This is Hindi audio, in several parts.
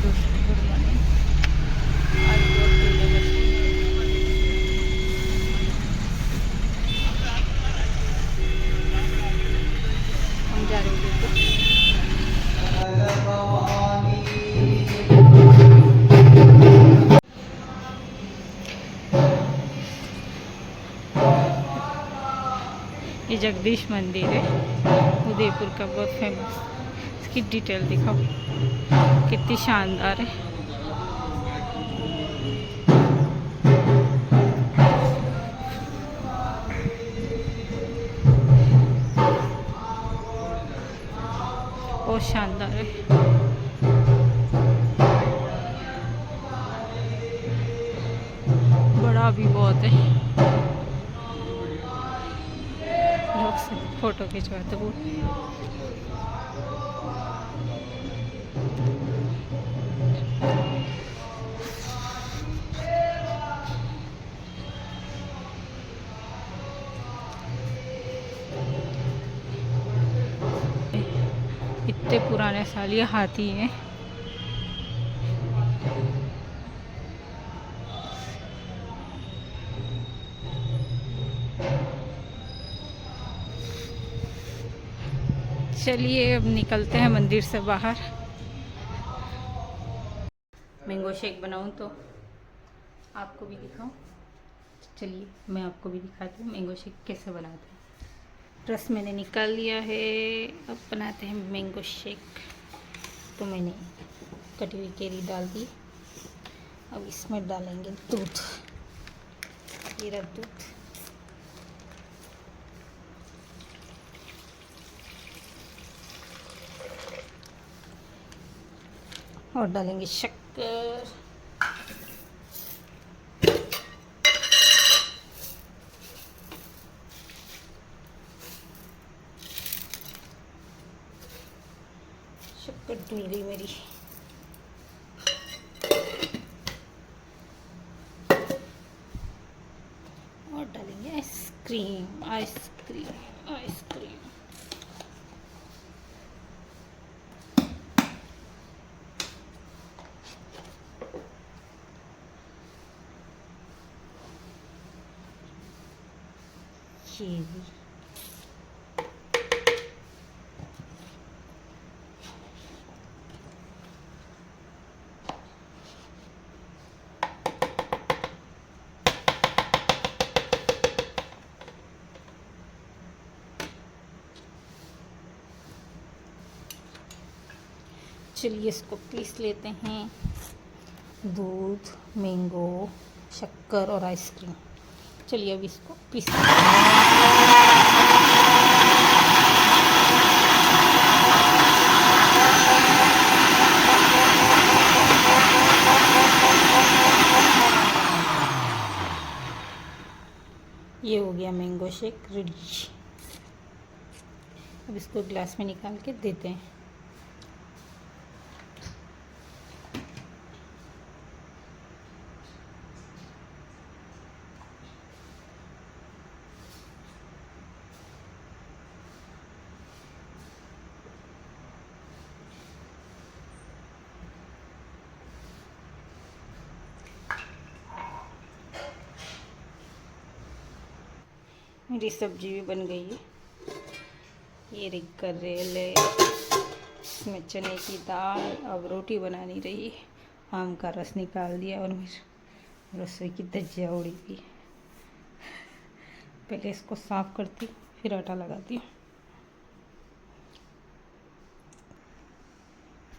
दोस्तों, गुड मॉर्निंग। आज बहुत भीड़ है बस हम जा रहे हैं देखो। ये जगदीश मंदिर है उदयपुर का, बहुत फेमस। इसकी डिटेल दिखाओ, कितनी शानदार है। बहुत शानदार है। बड़ा भी बहुत है। लोग से फोटो खिंचवाते वो। इतने पुराने साल ये हाथी हैं। चलिए अब निकलते हैं मंदिर से बाहर। मैंगो शेक बनाऊं तो आपको भी दिखाऊं। चलिए मैं आपको भी दिखाती हूँ मैंगो शेक कैसे बनाते हैं। रस मैंने निकाल लिया है, अब बनाते हैं मैंगो शेक। तो मैंने कटी हुई केरी डाल दी। अब इसमें डालेंगे दूध, ये रहा दूध। और डालेंगे शक्कर। शक्कर डूल गई मेरी। और डालेंगे आइसक्रीम, आइसक्रीम, आइसक्रीम। चीज़ चलिए इसको पीस लेते हैं। दूध, मैंगो, शक्कर और आइसक्रीम। चलिए अब इसको पीस लेते हैं। ये हो गया मैंगो शेक रेडी। अब इसको ग्लास में निकाल के देते हैं। मेरी सब्जी भी बन गई है। ये रही करेले, इसमें चने की दाल। अब रोटी बनानी रही। आम का रस निकाल दिया और मेरी रसोई की धज्जियाँ उड़ी गई। पहले इसको साफ करती फिर आटा लगाती हूँ।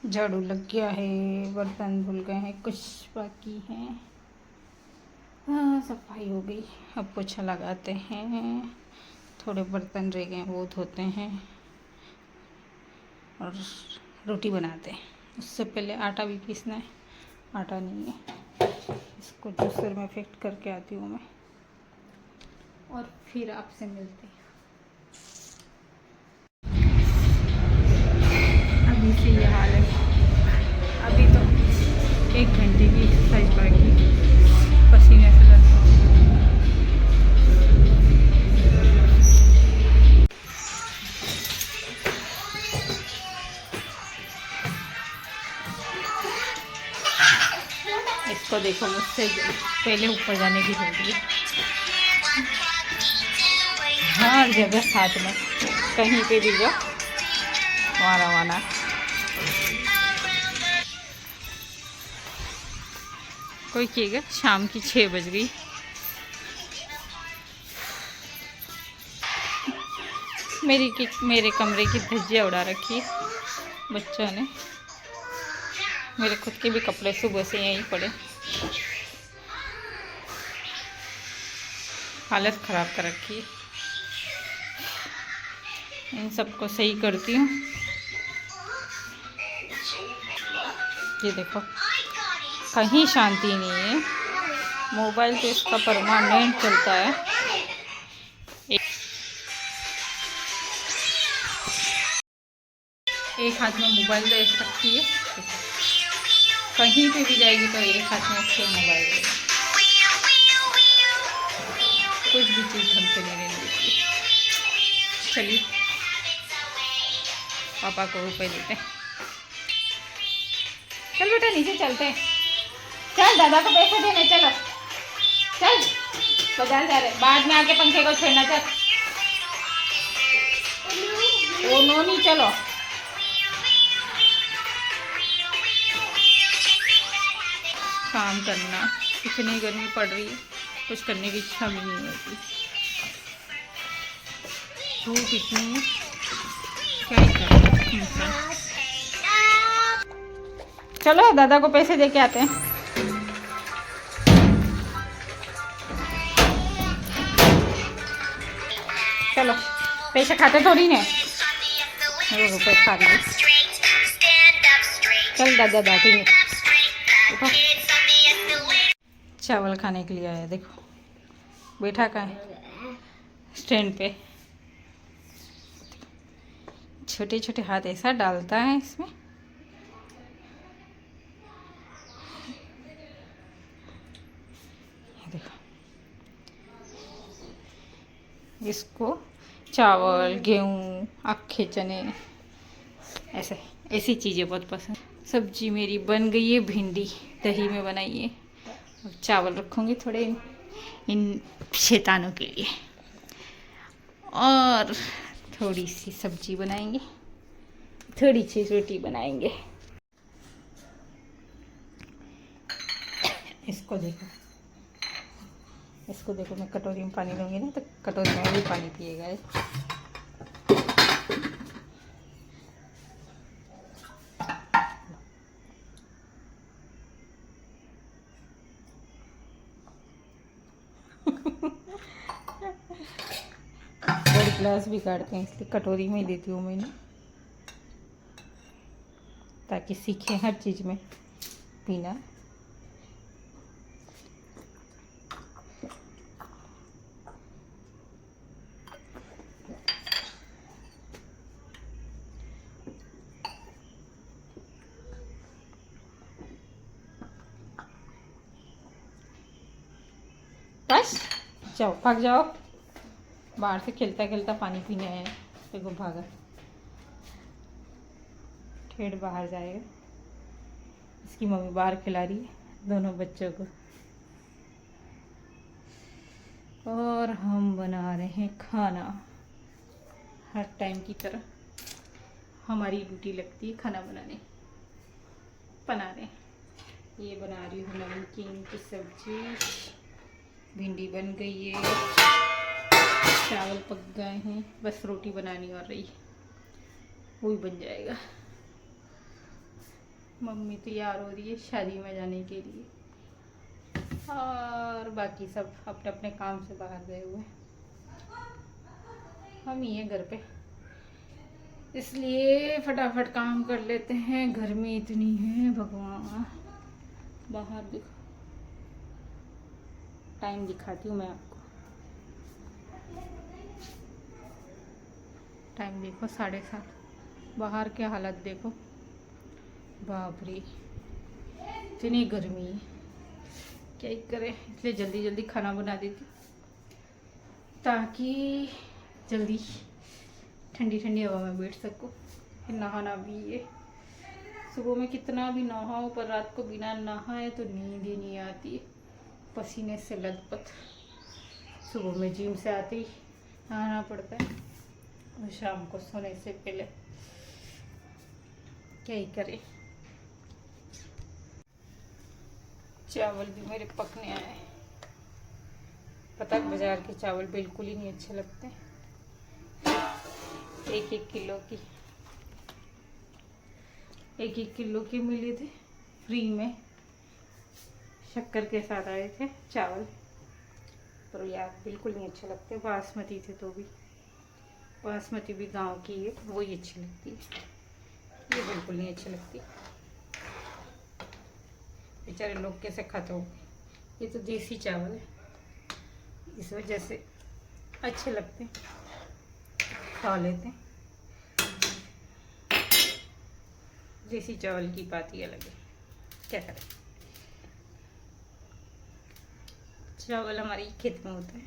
झाड़ू लग गया है, बर्तन धुल गए हैं, कुछ बाकी हैं। हाँ, सफाई हो गई। अब पोछा लगाते हैं। थोड़े बर्तन रह गए वो धोते हैं और रोटी बनाते हैं। उससे पहले आटा भी पीसना है। आटा नहीं है, इसको जूसर में फिट करके आती हूँ मैं और फिर आपसे मिलते हैं। अभी से ये हाल है। अभी तो 1 घंटे की एक्सरसाइज बाकी, पसीने से लग। इसको देखो, मुझसे पहले ऊपर जाने की जल्दी है। हर जगह साथ में, कहीं पे भी जाओ वहाँ रवाना। कोई कहेगा शाम की 6 बज गई। मेरे कमरे की धज्जियाँ उड़ा रखी है बच्चों ने। मेरे खुद के भी कपड़े सुबह से यहीं पड़े, हालत ख़राब कर रखी है। इन सबको सही करती हूँ। ये देखो, कहीं शांति नहीं है। मोबाइल तो इसका परमानेंट चलता है। एक हाथ में मोबाइल तो ऐसे रखती है, कहीं पे भी जाएगी तो एक हाथ में इसके मोबाइल है। कुछ भी चीज़ ढंग से नहीं रहने देती। चलिए पापा को रुपए देते हैं। चल बेटा नीचे चलते हैं। चल दादा को पैसे देने, चलो चल बाजार जा रहे। बाद में आके पंखे को छेड़ना। चल ओ नो नहीं, चलो काम करना। इतनी गर्मी पड़ रही है, कुछ करने की इच्छा भी नहीं होती। धूप इतनी है, क्या ही करें। चलो दादा को पैसे दे के आते हैं। चलो, पैसे खाते थोड़ी ने, रुपए खा रही है। चल दादा बैठेंगे। चावल खाने के लिए आया, देखो बैठा का है स्टैंड पे। छोटे छोटे हाथ ऐसा डालता है इसमें। देखो, इसको चावल, गेहूँ, अक्खे चने, ऐसी चीज़ें बहुत पसंद। सब्जी मेरी बन गई है, भिंडी दही में बनाई है। और चावल रखूँगी थोड़े इन शैतानों के लिए, और थोड़ी सी सब्जी बनाएंगे, थोड़ी सी रोटी बनाएंगे। इसको देखो, मैं कटोरी में पानी लूँगी ना तो कटोरी में भी पानी पिएगा। बड़ी गिलास भी काटते हैं, इसलिए कटोरी में ही देती हूँ मैंने, ताकि सीखें हर चीज़ में पीना। बस जाओ, भाग जाओ। बाहर से खेलता खेलता पानी पीने आया, देखो भागा। ठेठ बाहर जाएगा। इसकी मम्मी बाहर खिला रही है दोनों बच्चों को, और हम बना रहे हैं खाना। हर टाइम की तरह हमारी ड्यूटी लगती है खाना बना रहे हैं। ये बना रही हूँ नमकीन की सब्जी, भिंडी बन गई है, चावल पक गए हैं, बस रोटी बनानी और रही, वो भी बन जाएगा। मम्मी तैयार हो रही है शादी में जाने के लिए, और बाकी सब अपने अपने काम से बाहर गए हुए। हम ही हैं घर पे, इसलिए फटाफट काम कर लेते हैं। गर्मी इतनी है भगवान। बाहर देखो, टाइम दिखाती हूँ मैं आपको। टाइम देखो 7:30। बाहर की हालत देखो, बाप रे इतनी गर्मी है, क्या ही करें। इसलिए जल्दी जल्दी खाना बना देती ताकि जल्दी ठंडी ठंडी हवा में बैठ सकूँ। फिर नहाना भी है, सुबह में कितना भी नहाओ पर रात को बिना नहाए तो नींद ही नहीं आती, पसीने से लथपथ। सुबह में जिम से आते ही नहाना पड़ता है और शाम को सोने से पहले क्या ही करें। चावल भी मेरे पकने आए। पता है बाजार के चावल बिल्कुल ही नहीं अच्छे लगते। 1-1 किलो की 1-1 किलो के मिले थे फ्री में, शक्कर के साथ आए थे चावल, पर यार बिल्कुल नहीं अच्छे लगते। बासमती थे तो भी, बासमती भी गांव की है, वही अच्छी लगती है, ये बिल्कुल नहीं अच्छी लगती। बेचारे लोग कैसे खाते हो। ये तो देसी चावल है, इस वजह से अच्छे लगते हैं, खा लेते हैं। देसी चावल की बात ही अलग है, क्या करें। चावल हमारे खेत में होता है,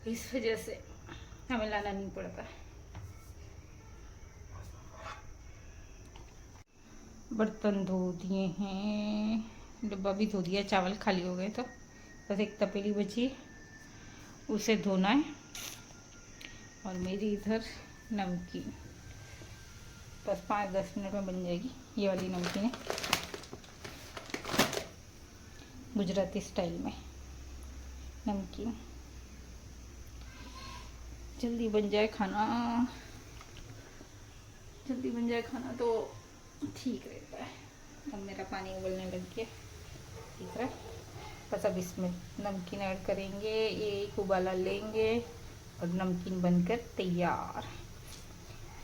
इस वजह से हमें लाना नहीं पड़ता। बर्तन धो दिए हैं, डब्बा भी धो दिया, चावल खाली हो गए तो बस एक तपेली बची, उसे धोना है। और मेरी इधर नमकीन बस 5-10 मिनट में बन जाएगी। ये वाली नमकीन है गुजराती स्टाइल में नमकीन, जल्दी बन जाए खाना, जल्दी बन जाए खाना तो ठीक रहता है। अब मेरा पानी उबलने लग गया, ठीक है। बस अब इसमें नमकीन ऐड करेंगे, एक उबाला लेंगे और नमकीन बनकर तैयार।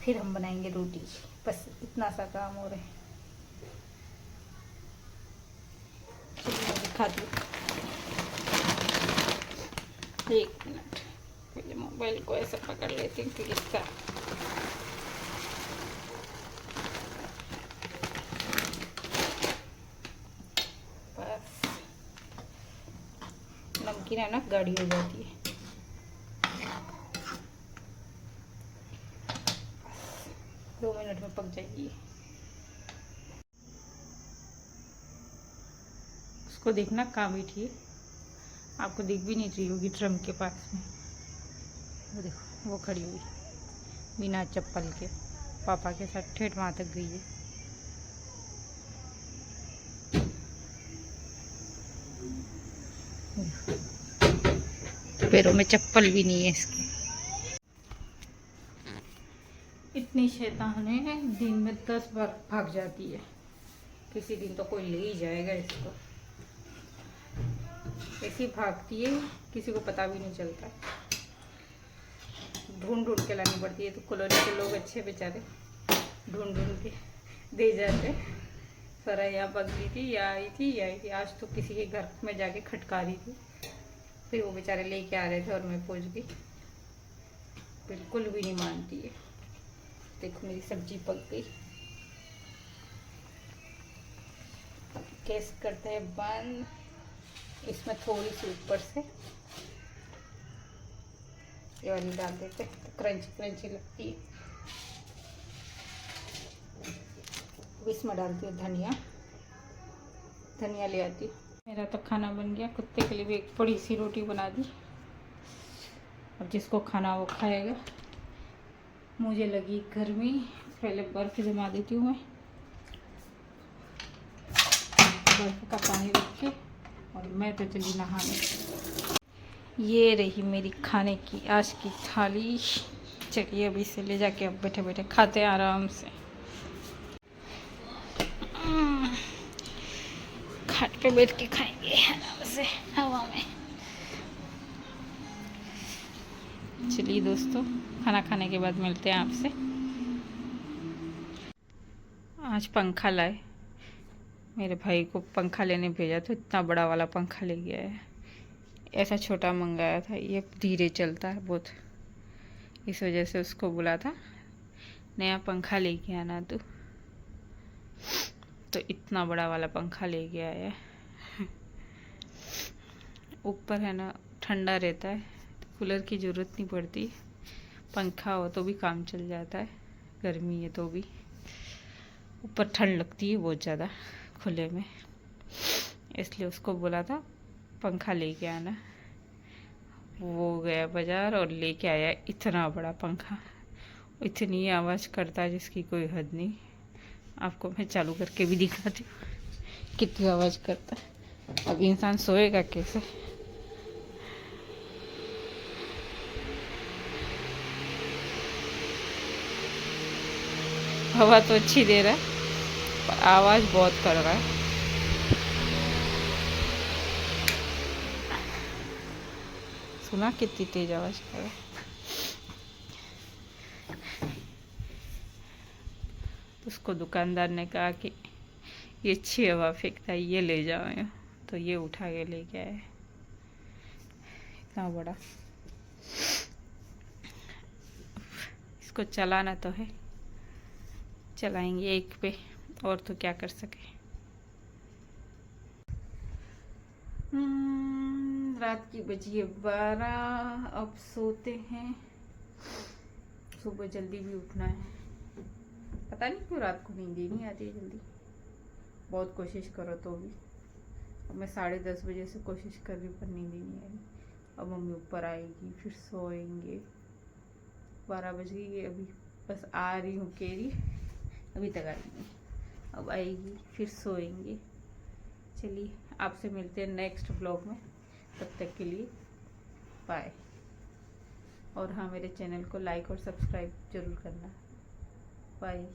फिर हम बनाएंगे रोटी, बस इतना सा काम हो रहा है। चलिए मैं दिखाती हूँ, 1 मिनट पहले मोबाइल को ऐसा पकड़ लेती हूँ फिर इसका बस नमकीन है ना गाढ़ी हो जाती है। दो मिनट में पक जाएगी। उसको देखना कहाँ बैठी है, आपको दिख भी नहीं रही होगी ड्रम के पास में। वो देखो वो खड़ी हुई बिना चप्पल के, पापा के साथ ठेठ वहाँ तक गई है। पैरों में चप्पल भी नहीं है इसके। इतनी शैतान है, दिन में 10 बार भाग जाती है। किसी दिन तो कोई ले ही जाएगा इसको, ऐसी भागती है किसी को पता भी नहीं चलता। ढूंढ ढूंढ के लानी पड़ती है, तो कॉलोनी के लोग अच्छे बेचारे ढूंढ ढूंढ के दे जाते। सरा यहाँ पक गई थी, या आई थी। आज तो किसी के घर में जाके खटका रही थी, फिर वो बेचारे लेके आ रहे थे और मैं पहुंच गई। बिल्कुल भी नहीं मानती है। देखो मेरी सब्जी पक गई। गैस करते हैं बंद। इसमें थोड़ी सी ऊपर से ये वाली डाल देते हैं तो क्रंची क्रंची लगती है। इसमें डालती हूँ धनिया, धनिया ले आती हूँ। मेरा तो खाना बन गया। कुत्ते के लिए भी एक बड़ी सी रोटी बना दी। अब जिसको खाना वो खाएगा। मुझे लगी गर्मी, पहले बर्फ़ जमा देती हूँ मैं, बर्फ़ का पानी रख के, और मैं तो चली नहाने। ये रही मेरी खाने की आज की थाली। चलिए अभी इसे ले जाके अब बैठे बैठे खाते हैं आराम से। खाट पे बैठ के खाएंगे आराम से हवा में। चलिए दोस्तों, खाना खाने के बाद मिलते हैं आपसे। आज पंखा लाए, मेरे भाई को पंखा लेने भेजा तो इतना बड़ा वाला पंखा ले गया है। ऐसा छोटा मंगाया था, ये धीरे चलता है बहुत, इस वजह से उसको बोला था नया पंखा लेके आना तो इतना बड़ा वाला पंखा ले गया है। ऊपर है ना ठंडा रहता है, कूलर की ज़रूरत नहीं पड़ती, पंखा हो तो भी काम चल जाता है, गर्मी है तो भी। ऊपर ठंड लगती है बहुत ज़्यादा खुले में, इसलिए उसको बोला था पंखा लेके आना। वो गया बाज़ार और लेके आया इतना बड़ा पंखा, इतनी आवाज़ करता है जिसकी कोई हद नहीं। आपको मैं चालू करके भी दिखाती हूँ कितनी आवाज़ करता है। अब इंसान सोएगा कैसे? हवा तो अच्छी दे रहा है पर आवाज़ बहुत कर रहा है। सुना कितनी तेज आवाज़ कर रहा है। उसको दुकानदार ने कहा कि ये अच्छी हवा फेंकता है, ये ले जाओ यहाँ। तो ये उठा के लेके आए इतना बड़ा। इसको चलाना तो है, चलाएंगे एक पे, और तो क्या कर सके। रात की बजी है 12, अब सोते हैं। सुबह जल्दी भी उठना है, पता नहीं क्यों रात को नींद ही नहीं आती जल्दी, बहुत कोशिश करो तो भी। अब मैं 10:30 बजे से कोशिश कर रही हूँ पर नींद ही नहीं आ रही। अब मम्मी ऊपर आएगी फिर सोएंगे। 12 बज गई है अभी, बस आ रही हूँ केरी, अभी तक आई नहीं। अब आएगी फिर सोएंगे। चलिए आपसे मिलते हैं नेक्स्ट ब्लॉग में, तब तक के लिए बाय। और हाँ, मेरे चैनल को लाइक और सब्सक्राइब ज़रूर करना। बाय।